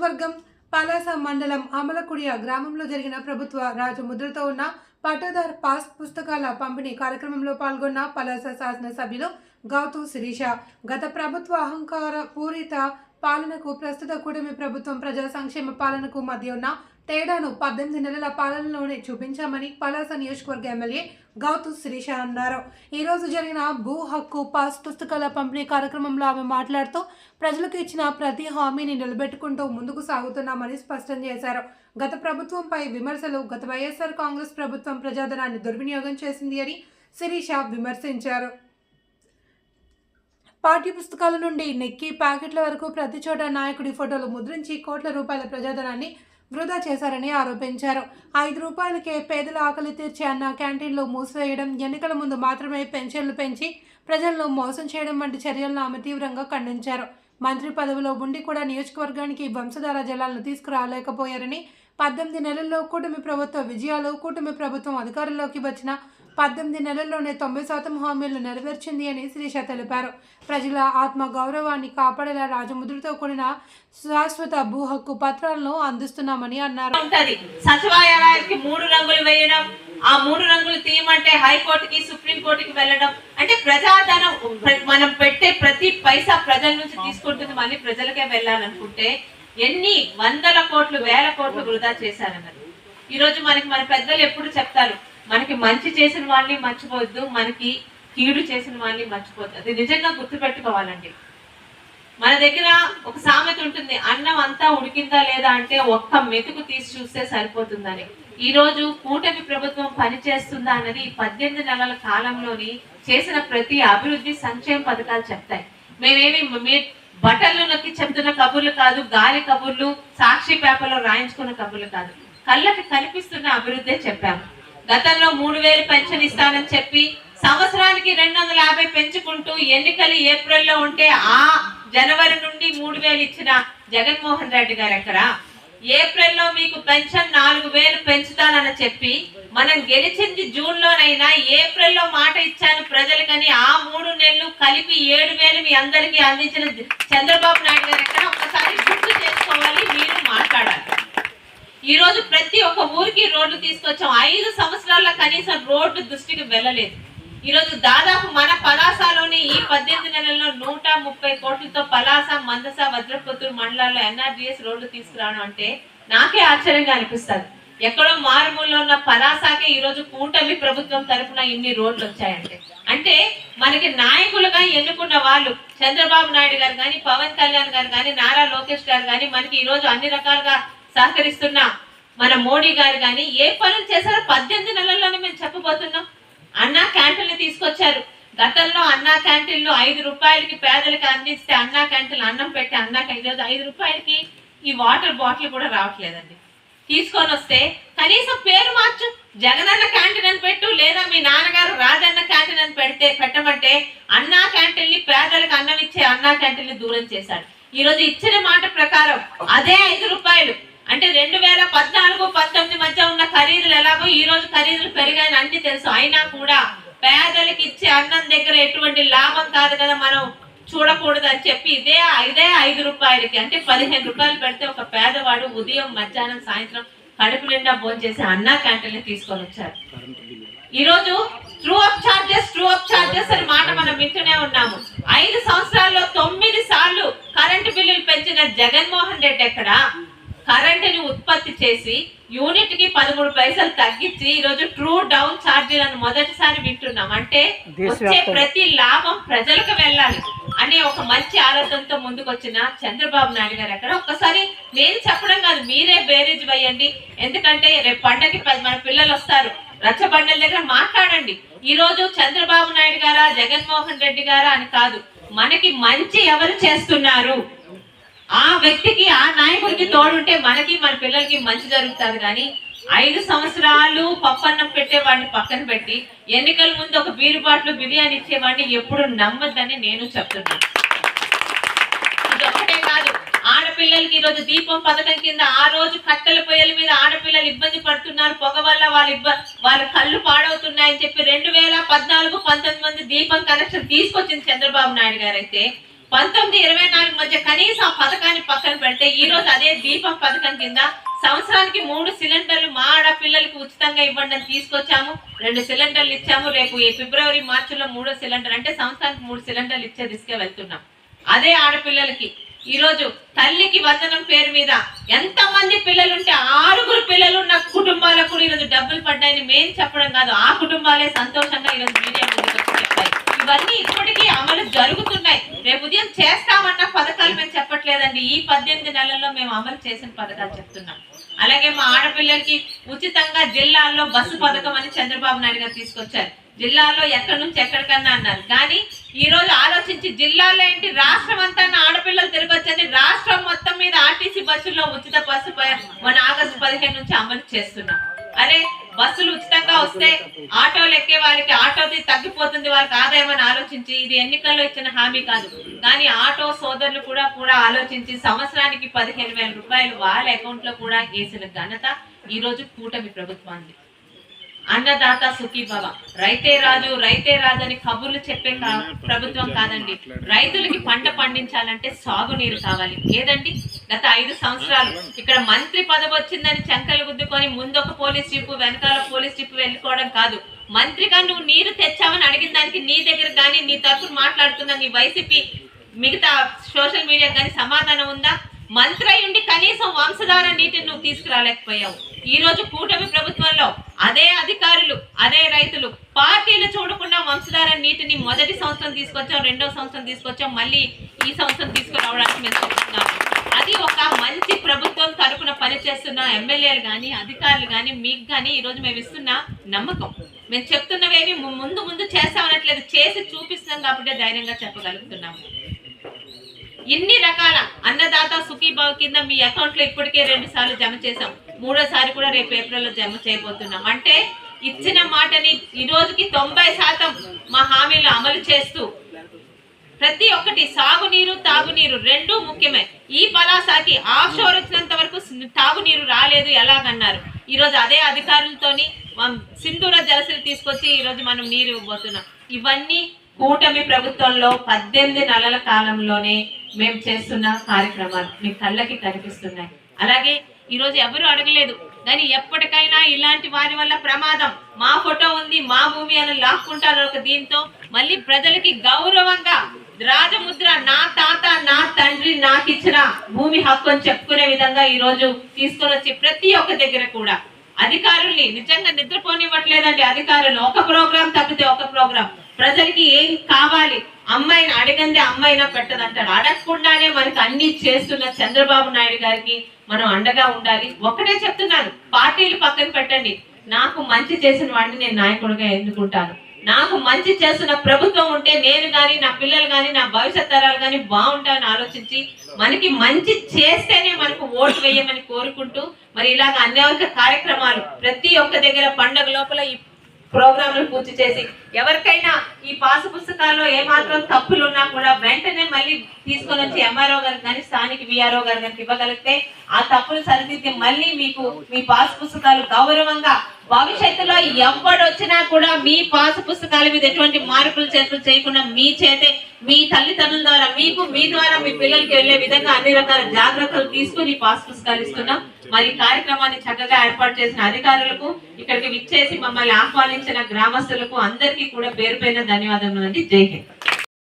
నియోజకవర్గం పలాస మండలం అమలకుడియ గ్రామంలో జరిగిన ప్రభుత్వ రాజముద్రతో ఉన్న పట్టాదార్ పాస్ పుస్తకాల పంపిణీ కార్యక్రమంలో పాల్గొన్న పలాస శాసనసభ్యులు గౌతు శిరీష గత ప్రభుత్వ అహంకార పూరిత పాలనకు ప్రస్తుత కూటమి ప్రభుత్వం ప్రజా సంక్షేమ పాలనకు మధ్య ఉన్న తేడాను 18 నెలల పాలనలోనే చూపించామని పలాస నియోజకవర్గ ఎమ్మెల్యే గౌతు శిరీష అన్నారు. ఈరోజు జరిగిన భూ హక్కు పాస్ పుస్తకాల పంపిణీ కార్యక్రమంలో ఆమె మాట్లాడుతూ ప్రజలకు ఇచ్చిన ప్రతి హామీని నిలబెట్టుకుంటూ ముందుకు సాగుతున్నామని స్పష్టం చేశారు. గత ప్రభుత్వంపై విమర్శలు గత వైఎస్ఆర్ కాంగ్రెస్ ప్రభుత్వం ప్రజాధనాన్ని దుర్వినియోగం చేసింది అని శిరీష విమర్శించారు. పాఠ్య పుస్తకాల నుండి నెక్కి ప్యాకెట్ల వరకు ప్రతి చోట నాయకుడి ఫోటోలు ముద్రించి కోట్ల రూపాయల ప్రజాధనాన్ని వృధా చేశారని ఆరోపించారు. 5 రూపాయలకే పేదల ఆకలి తీర్చే అన్న క్యాంటీన్లు మూసివేయడం, ఎన్నికల ముందు మాత్రమే పెన్షన్లు పెంచి ప్రజలను మోసం చేయడం వంటి చర్యలను ఆమె తీవ్రంగా ఖండించారు. మంత్రి పదవిలో ఉండి కూడా నియోజకవర్గానికి వంశధార జలాలను తీసుకురాలేకపోయారని, 18 నెలల్లో కూటమి ప్రభుత్వ విజయాలు, కూటమి ప్రభుత్వం అధికారంలోకి వచ్చిన 18 నెలల్లోనే 90% హామీలను నెరవేర్చింది అని శిరీష తెలిపారు. ప్రజల ఆత్మ గౌరవాన్ని కాపాడేలా రాజముద్రతో కూడిన శాశ్వత భూ హక్కు పత్రాలను అందిస్తున్నామని అన్నారు. సచివాలయానికి 3 రంగులు వేయడం, ఆ 3 రంగులు తీయమంటే హైకోర్టుకి సుప్రీంకోర్టుకి వెళ్ళడం, అంటే ప్రజాధనం మనం పెట్టే ప్రతి పైసా ప్రజల నుంచి తీసుకుంటుంది, మళ్ళీ ప్రజలకే వెళ్ళాలనుకుంటే ఎన్ని వందల కోట్లు వేల కోట్లు వృధా చేశారన్నది. ఈ రోజు మన పెద్దలు ఎప్పుడు చెప్తారు, మనకి మంచి చేసిన వాళ్ళని మర్చిపోవద్దు, మనకి కీడు చేసిన వాళ్ళని మర్చిపోద్దు. అది నిజంగా గుర్తుపెట్టుకోవాలండి. మన దగ్గర ఒక సామెత ఉంటుంది, అన్నం అంతా ఉడికిందా లేదా అంటే ఒక్క మెతుకు తీసి చూస్తే సరిపోతుందని. ఈ రోజు కూటమి ప్రభుత్వం పనిచేస్తుందా అన్నది 18 నెలల కాలంలోని చేసిన ప్రతి అభివృద్ధి సంక్షేమ పథకాలు చెప్తాయి. మేమేమి బట్టలు నొక్కి చెప్తున్న కబుర్లు కాదు, గాలి కబుర్లు, సాక్షి పేపర్లో రాయించుకున్న కబుర్లు కాదు, కళ్ళకి కనిపిస్తున్న అభివృద్ధే చెప్పాము. గతంలో 3000 పెన్షన్ ఇస్తానని చెప్పి సంవత్సరానికి 250 పెంచుకుంటూ ఎన్నికలు ఏప్రిల్లో ఉంటే ఆ జనవరి నుండి 3000 ఇచ్చిన జగన్మోహన్ రెడ్డి గారు ఎక్కడ? ఏప్రిల్లో మీకు పెన్షన్ 4000 పెంచుతానని చెప్పి మనం గెలిచింది జూన్లోనైనా ఏప్రిల్లో మాట ఇచ్చాను ప్రజలకని ఆ 3 నెలలు కలిపి 7000 మీ అందరికీ అందించిన చంద్రబాబు నాయుడు గారు ఎక్కడ? ఒకసారి గుర్తు చేసుకోవాలి, మీరు మాట్లాడాలి. ఈ రోజు ప్రతి ఒక్క ఊరికి రోడ్లు తీసుకొచ్చాం. 5 సంవత్సరాల కనీసం రోడ్లు దృష్టికి వెళ్ళలేదు. ఈ రోజు దాదాపు మన పలాసలోని ఈ 18 నెలల్లో 130 కోట్లతో పలాస, మందస, వజ్రపుత్తూరు మండలాల్లో NRGS రోడ్లు తీసుకురావడం అంటే నాకే ఆశ్చర్యంగా అనిపిస్తుంది. ఎక్కడో మారుమూలలో ఉన్న పలాసకే ఈ రోజు కూటమి ప్రభుత్వం తరఫున ఇన్ని రోడ్లు వచ్చాయంటే, అంటే మనకి నాయకులుగా ఎన్నుకున్న వాళ్ళు చంద్రబాబు నాయుడు గారు కానీ, పవన్ కళ్యాణ్ గారు కానీ, నారా లోకేష్ గారు కానీ, మనకి ఈ రోజు అన్ని రకాలుగా సహకరిస్తున్న మన మోడీ గారు కానీ ఏ పనులు చేశారో 18 నెలల్లోనే మేము చెప్పబోతున్నాం. అన్నా క్యాంటీన్లు తీసుకొచ్చారు. గతంలో అన్నా క్యాంటీన్లు 5 రూపాయలకి పేదలకు అందిస్తే అన్నా క్యాంటీన్లు అన్నం పెట్టి అన్నా క్యాంటీన్ 5 రూపాయలకి ఈ వాటర్ బాటిల్ కూడా రావట్లేదండి. తీసుకొని వస్తే కనీసం పేరు మార్చు, జగనన్న క్యాంటీన్ అని పెట్టు, లేదా మీ నాన్నగారు రాజన్న క్యాంటీన్ అని పెట్టమంటే అన్నా క్యాంటీన్ని, పేదలకు అన్నం ఇచ్చే అన్నా క్యాంటీన్ని దూరం చేశాడు. ఈ రోజు ఇచ్చిన మాట ప్రకారం అదే 5 రూపాయలు అంటే 2014-19 మధ్య ఉన్న ఖరీదులు ఎలాగో ఈ రోజు ఖరీదులు పెరిగాయని అన్ని తెలుసు. అయినా కూడా పేదలకు ఇచ్చే అన్నం దగ్గర ఎటువంటి లాభం కాదు కదా, మనం చూడకూడదు అని చెప్పి ఇదే 5 రూపాయలకి అంటే 15 రూపాయలు పెడితే ఒక పేదవాడు ఉదయం, మధ్యాహ్నం, సాయంత్రం కడుపు నిండా భోంచేసి అన్నా క్యాంటీన్ తీసుకొని వచ్చారు. ఈ రోజు ట్రూ అప్ చార్జెస్ అని మాట మనం వింటూనే ఉన్నాము. 5 సంవత్సరాల్లో 9 సార్లు కరెంటు బిల్లులు పెంచిన జగన్మోహన్ రెడ్డి ఎక్కడ? కరెంటుని ఉత్పత్తి చేసి యూనిట్ కి 13 పైసలు తగ్గించి ఈ రోజు ట్రూ డౌన్ ఛార్జీలను మొదటిసారి వింటున్నాం. అంటే వచ్చే ప్రతి లాభం ప్రజలకు వెళ్ళాలి అనే ఒక మంచి ఆలోచనతో ముందుకు వచ్చిన చంద్రబాబు నాయుడు గారు ఎక్కడ? ఒక్కసారి నేను చెప్పడం కాదు, మీరే బేరీజ్ వేయండి. ఎందుకంటే రేపు పండగకి మన పిల్లలు వస్తారు, రచ్చబండల దగ్గర మాట్లాడండి. ఈ రోజు చంద్రబాబు నాయుడు గారా, జగన్మోహన్ రెడ్డి గారా అని కాదు, మనకి మంచి ఎవరు చేస్తున్నారు, ఆ వ్యక్తికి, ఆ నాయకుడికి తోడుంటే మనకి మన పిల్లలకి మంచి జరుగుతుంది. కానీ 5 సంవత్సరాలు పప్పన్నం పెట్టేవాడిని పక్కన పెట్టి ఎన్నికల ముందు ఒక బీరు బాట్లు బిర్యానీ ఇచ్చేవాడిని ఎప్పుడు నమ్మద్దని నేను చెప్తున్నాను. ఇది ఒకటే కాదు, ఆడపిల్లలకి ఈరోజు దీపం పథకం కింద ఆ రోజు కట్టెల పొయ్యల మీద ఆడపిల్లలు ఇబ్బంది పడుతున్నారు, పొగ వల్ల వాళ్ళ కళ్ళు పాడవుతున్నాయని చెప్పి 2014-19 మంది దీపం కనెక్షన్ తీసుకొచ్చింది చంద్రబాబు నాయుడు గారు. అయితే 19-24 మధ్య కనీసం ఆ పథకాన్ని పక్కన పెడితే ఈ రోజు అదే దీపం పథకం కింద సంవత్సరానికి 3 సిలిండర్లు మా ఆడపిల్లలకి ఉచితంగా ఇవ్వండి అని తీసుకొచ్చాము. 2 సిలిండర్లు ఇచ్చాము. రేపు ఈ ఫిబ్రవరి మార్చిలో 3వ సిలిండర్, అంటే సంవత్సరానికి 3 సిలిండర్లు ఇచ్చే దిశగా వెళ్తున్నాం. అదే ఆడపిల్లలకి ఈ రోజు తల్లికి వందనం పేరు మీద ఎంత మంది పిల్లలుంటే 6 పిల్లలు ఉన్న కుటుంబాలకు కూడా ఈరోజు డబ్బులు పడ్డాయని మేము చెప్పడం కాదు, ఆ కుటుంబాలే సంతోషంగా ఈరోజు మీడియా ముందుకు వచ్చి చెప్పాయి. ఇవన్నీ ఇప్పటికీ అమలు జరుగుతున్నాయి. రేపు ఉదయం చేస్తామన్న పథకాలు మేము చెప్పట్లేదండి, ఈ 18 నెలల్లో మేము అమలు చేసిన పథకాలు చెప్తున్నాం. అలాగే మా ఆడపిల్లలకి ఉచితంగా జిల్లాల్లో బస్సు పథకం అని చంద్రబాబు నాయుడు గారు తీసుకొచ్చారు. జిల్లాలో ఎక్కడి నుంచి ఎక్కడికన్నా అన్నారు, కానీ ఈ రోజు ఆలోచించి జిల్లాలో ఏంటి రాష్ట్రం అంతా ఆడపిల్లలు తిరగొచ్చని రాష్ట్రం మొత్తం మీద ఆర్టీసీ బస్సుల్లో ఉచిత బస్సు మన ఆగస్టు 15 నుంచి అమలు చేస్తున్నాం. అరే బస్సులు ఉచితంగా వస్తే ఆటోలు ఎక్కే వాళ్ళకి ఆటోది తగ్గిపోతుంది, వాళ్ళకి ఆదాయం అని ఆలోచించి, ఇది ఎన్నికల్లో ఇచ్చిన హామీ కాదు, కానీ ఆటో సోదరులు కూడా ఆలోచించి సంవత్సరానికి 15,000 రూపాయలు వాళ్ళ అకౌంట్ లో కూడా వేసిన ఘనత ఈ రోజు కూటమి ప్రభుత్వానికి. అన్నదాత సుఖీభవ, రైతే రాజు అని కబుర్లు చెప్పే ప్రభుత్వం కాదండి. రైతులకి పంట పండించాలంటే సాగునీరు కావాలి. ఏదండి గత 5 సంవత్సరాలు ఇక్కడ మంత్రి పదవి వచ్చిందని చంకలు గుద్దుకొని ముందు ఒక పోలీస్ జీపు వెనకాల పోలీస్ జీపు వెళ్ళిపోవడం కాదు, మంత్రిగా నువ్వు నీరు తెచ్చావని అడిగిన దానికి నీ దగ్గర కానీ నీ తరఫున మాట్లాడుతున్న నీ వైసీపీ మిగతా సోషల్ మీడియా కానీ సమాధానం ఉందా? మంత్రి ఉండి కనీసం వంశధార నీటిని నువ్వు తీసుకురాలేకపోయావు. ఈ రోజు కూటమి ప్రభుత్వంలో అదే అధికారులు అదే రైతులు పార్టీలు చూడకుండా వంశధార నీటిని మొదటి సంవత్సరం తీసుకొచ్చాం, 2వ సంవత్సరం తీసుకొచ్చాం, మళ్ళీ ఈ సంవత్సరం తీసుకురావడానికి మేము చూస్తున్నాం. అది ఒక మంచి ప్రభుత్వం తరపున పనిచేస్తున్న ఎమ్మెల్యేలు కానీ అధికారులు కానీ మీకు కానీ ఈ రోజు మేము ఇస్తున్న నమ్మకం. మేము చెప్తున్నవేమి ముందు చేస్తామనట్లేదు, చేసి చూపిస్తున్నాం కాబట్టి ధైర్యంగా చెప్పగలుగుతున్నాము. ఇన్ని రకాల అన్నదాత సుఖీభావ కింద మీ అకౌంట్ లో ఇప్పటికే 2 సార్లు జమ చేసాం, 3వసారి కూడా రేపు ఏప్రిల్లో జమ చేయబోతున్నాం. అంటే ఇచ్చిన మాటని ఈ రోజుకి 90% మా హామీలు అమలు చేస్తూ ప్రతి ఒక్కటి సాగునీరు తాగునీరు 2 ముఖ్యమే. ఈ పలాసాకి ఆఫ్ షోర్ వచ్చినంత వరకు తాగునీరు రాలేదు ఎలాగన్నారు, ఈ రోజు అదే అధికారులతోని సింధూర జలసిలు తీసుకొచ్చి ఈ రోజు మనం నీరు ఇవ్వబోతున్నాం. ఇవన్నీ కూటమి ప్రభుత్వంలో 18 నెలల కాలంలోనే మేము చేస్తున్న కార్యక్రమాలు మీ కళ్ళకి కనిపిస్తున్నాయి. అలాగే ఈ రోజు ఎవరు అడగలేదు, కానీ ఎప్పటికైనా ఇలాంటి వారి వల్ల ప్రమాదం, మా ఫోటో ఉంది మా భూమి అని లాక్కుంటారు ఒక దీంతో మళ్ళీ ప్రజలకి గౌరవంగా రాజముద్ర నా తాత నా తండ్రి నాకు ఇచ్చిన భూమి హక్కు అని చెప్పుకునే విధంగా ఈ రోజు తీసుకొని వచ్చి ప్రతి ఒక్క దగ్గర కూడా అధికారుల్ని నిజంగా నిద్రపోనివ్వట్లేదండి. అధికారులు ఒక ప్రోగ్రాం తప్పితే ఒక ప్రోగ్రాం, ప్రజలకి ఏం కావాలి అమ్మాయిని అడిగిందే అమ్మాయినా పెట్టదంటాడు. అడగకుండానే మనకి అన్ని చేస్తున్న చంద్రబాబు నాయుడు గారికి మనం అండగా ఉండాలి. ఒకటే చెప్తున్నాను, పార్టీలు పక్కన పెట్టండి, నాకు మంచి చేసిన వాడిని నేను నాయకుడిగా ఎన్నుకుంటాను. నాకు మంచి చేస్తున్న ప్రభుత్వం ఉంటే నేను కానీ నా పిల్లలు కానీ నా భవిష్యత్ తరాలు కానీ బాగుంటాయని ఆలోచించి మనకి మంచి చేస్తేనే మనకు ఓటు వేయమని కోరుకుంటూ మరి ఇలాగ అనేక కార్యక్రమాలు ప్రతి ఒక్క దగ్గర పండగ లోపల ఈ ప్రోగ్రాంలు పూర్తి చేసి ఎవరికైనా ఈ పాసు పుస్తకాల్లో ఏమాత్రం తప్పులు ఉన్నా కూడా వెంటనే మళ్ళీ తీసుకొని వచ్చి ఎంఆర్ఓ గారికి కానీ స్థానిక విఆర్ఓ గారికి ఇవ్వగలిగితే ఆ తప్పులు సరిదిద్ది మళ్ళీ మీకు మీ పాసు పుస్తకాలు గౌరవంగా భవిష్యత్తులో ఎవడొచ్చినా కూడా మీ పాసు పుస్తకాల మీద ఎటువంటి మార్పులు చేతులు చేయకుండా మీ చేతే మీ తల్లిదండ్రుల ద్వారా మీకు మీ ద్వారా మీ పిల్లలకి వెళ్లే విధంగా అన్ని రకాల జాగ్రత్తలు తీసుకుని పాస్ పుస్తకాలు ఇస్తున్నాం. మరి కార్యక్రమాన్ని చక్కగా ఏర్పాటు చేసిన అధికారులకు, ఇక్కడికి విచ్చేసి మమ్మల్ని ఆహ్వానించిన గ్రామస్తులకు అందరికీ కూడా పేరు పేరున ధన్యవాదములు అండి. జై హింద్.